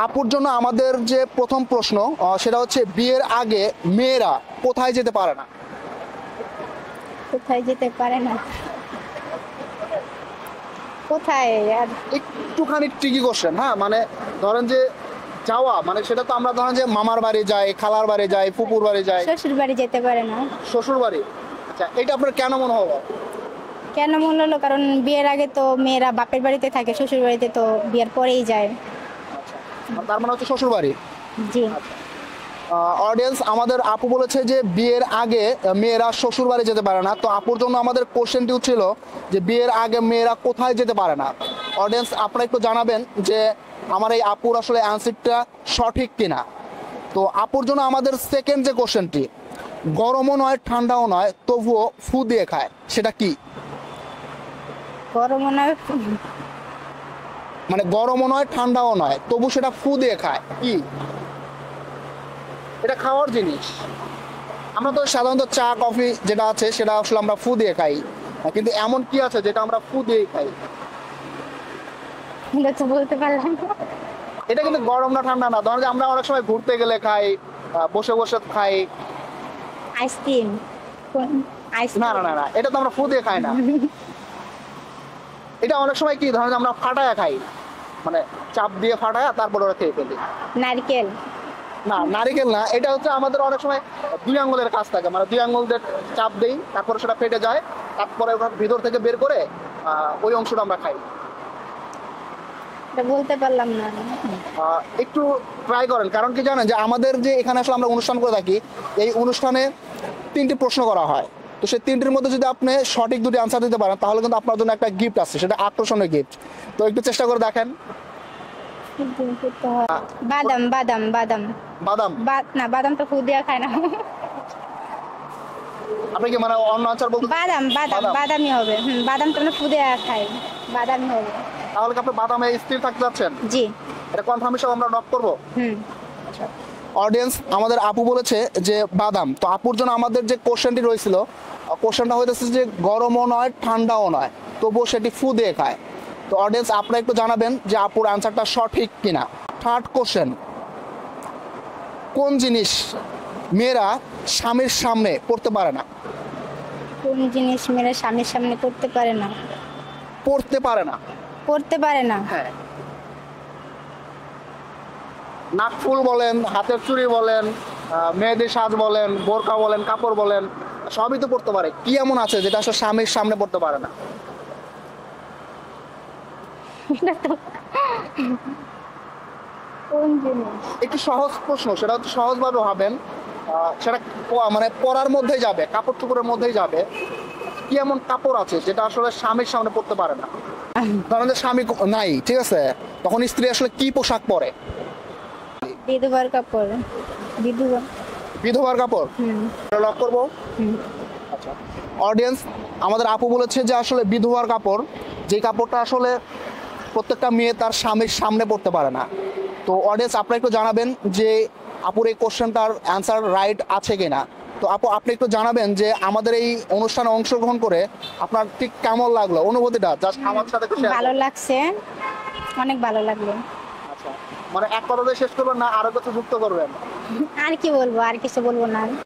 আপুর জন্য আমাদের যে প্রথম প্রশ্ন সেটা হচ্ছে বিয়ের আগে মেয়েরা কোথায় যেতে পারে না? কোথায় যেতে পারে না? কোথায় আর একটুখানি ট্রিকি কোশ্চেন, হ্যাঁ, মানে ধরেন যে যাওয়া মানে সেটা তো আমরা ধরেন যে মামার বাড়ি যাই, খালার বাড়ি যাই, ফুপুর বাড়ি যাই, শ্বশুর বাড়ি যেতে পারে না। শ্বশুর বাড়ি। আচ্ছা, এটা আপনার কেন মনে হলো? কেন মনে হলো? কারণ বিয়ের আগে তো মেয়েরা বাপের বাড়িতে থাকে, শ্বশুর বাড়িতে তো বিয়ের পরেই যায়। তার মানে হচ্ছে শ্বশুর বাড়ি। জি। অডিয়েন্স, আমাদের আপু বলেছে যে বিয়ের আগে মেয়েরা শ্বশুর বাড়ি যেতে পারে না। তো আপুর জন্য আমাদের কোশ্চেনটি ছিল যে বিয়ের আগে মেয়েরা কোথায় যেতে পারে না। অডিয়েন্স, আপনারা একটু জানাবেন যে আমার এই আপুর আসলে অ্যান্সারটা সঠিক কিনা। তো আপুর জন্য আমাদের সেকেন্ড যে কোশ্চেনটি, গরমও নয় ঠান্ডাও নয় তবুও ফু দিয়ে খায়, সেটা কি? গরম মনে হয় মানে গরমও নয় ঠান্ডাও নয় তবু সেটা ফু দিয়ে খায়, কি? এটা খাওয়ার জিনিস। আমরা তো সাধারণত চা কফি যেটা আছে সেটা আসলে আমরা ফু দিয়ে খাই, কিন্তু এমন কি আছে যেটা আমরা ফু দিয়েই খাই? এটা তো বলতে পারলাম না। এটা কিন্তু গরম না ঠান্ডা না, ধরেন যে আমরা অনেক সময় ঘুরতে গেলে খাই, বসে বসে খাই। আইসক্রিম। না না না না, এটা তো আমরা ফু দিয়ে খাই না। এটা অনেক সময় কি ধরেন যে আমরা ফাটায়া খাই, মানে চাপ দিয়ে ফাটায়া তারপর ওরা খেয়ে ফেলি। নারকেল। না, নারিকেল না, এটা হচ্ছে আমাদের অনেক সময় দুই আঙ্গুলের কাজ থাকে, মানে দুই আঙ্গুলদের চাপ দেই, তারপরে সেটা ফেটে যায়, তারপরে ওটা ভিতর থেকে বের করে ওই অংশটা আমরা খাই। এটা বলতে পারলাম না। একটু ট্রাই করেন, কারণ কি জানেন যে আমাদের যে এখানে আসলে আমরা অনুষ্ঠান করে থাকি, এই অনুষ্ঠানে 3টি প্রশ্ন করা হয়। তো সেই 3টির মধ্যে যদি আপনি সঠিক 2টি আনসার দিতে পারেন তাহলে কিন্তু আপনার জন্য একটা গিফট আছে, সেটা আকর্ষণীয় গিফট। তো একটু চেষ্টা করে দেখেন। বাদাম বাদাম বাদাম। বাদাম? না, বাদাম তো ফুড দেওয়া খায় না। আপনি কি মানে অন্য আনসার বলতে? বাদাম বাদাম বাদামই হবে। বাদাম তো আমরা ফুড দেওয়া খাই, বাদামই হবে। তাহলে কি আপনি বাদামে স্থির থাকতে যাচ্ছেন? জি। এটা কনফার্ম হিসেবে আমরা নক করবো। হুম। অডিয়েন্স, আমাদের আপু বলেছে যে বাদাম। তো আপুর জন্য আমাদের যে কোশ্চেনটি রয়েছিল, কোশ্চেনটা হইতেছে যে গরমও নয় ঠান্ডাও নয় তবুও সেটি ফু দিয়ে খায়। তো অডিয়েন্স, আপনারা একটু জানাবেন যে আপুর অ্যান্সারটা সঠিক কিনা। থার্ড কোশ্চেন, কোন জিনিস মেয়েরা স্বামীর সামনে পড়তে পারে না? কোন জিনিস মেয়েরা স্বামীর সামনে করতে পারে না? পড়তে পারে না? করতে পারে না। হ্যাঁ। নাকফুল বলেন, হাতের চুড়ি বলেন, মেহেদি সাজ বলেন, বোরকা বলেন, কাপড় বলেন, সবই তো পড়তে পারে। কি এমন আছে যেটা আসলে স্বামীর সামনে পড়তে পারে না? কোন জিনিস? একটু সহজ প্রশ্ন, সেটা হচ্ছে সহজভাবে ভাবেন। সেটা মানে পরার মধ্যেই যাবে, কাপড় চোপড়ের মধ্যেই যাবে। কি এমন কাপড় আছে যেটা আসলে স্বামীর সামনে পড়তে পারে না? ধরেন যে স্বামী নাই, ঠিক আছে, তখন স্ত্রী আসলে কি পোশাক পরে? বিধবার কাপড়। বিধবা। বিধবার কাপড়। লক করবো। আচ্ছা, অডিয়েন্স, আমাদের আপু বলেছে যে আসলে বিধবার কাপড়, যে কাপড়টা আসলে প্রত্যেকটা মেয়ে তার স্বামীর সামনে পড়তে পারে না। তো অডিয়েন্স, আপনারা একটু জানাবেন যে আপুর এই কোশ্চেনটার অ্যান্সার রাইট আছে কিনা। তো আপু, আপনি একটু জানাবেন যে আমাদের এই অনুষ্ঠানে অংশগ্রহণ করে আপনার ঠিক কেমন লাগলো, অনুভূতিটা জাস্ট আমার সাথে একটু share ভালো করুন। লাগছে, অনেক ভালো লাগলো। আচ্ছা, মানে এক কথাতে শেষ করবেন না আরো কিছু যুক্ত করবেন? আর কি বলবো, আর কিছু বলবো না।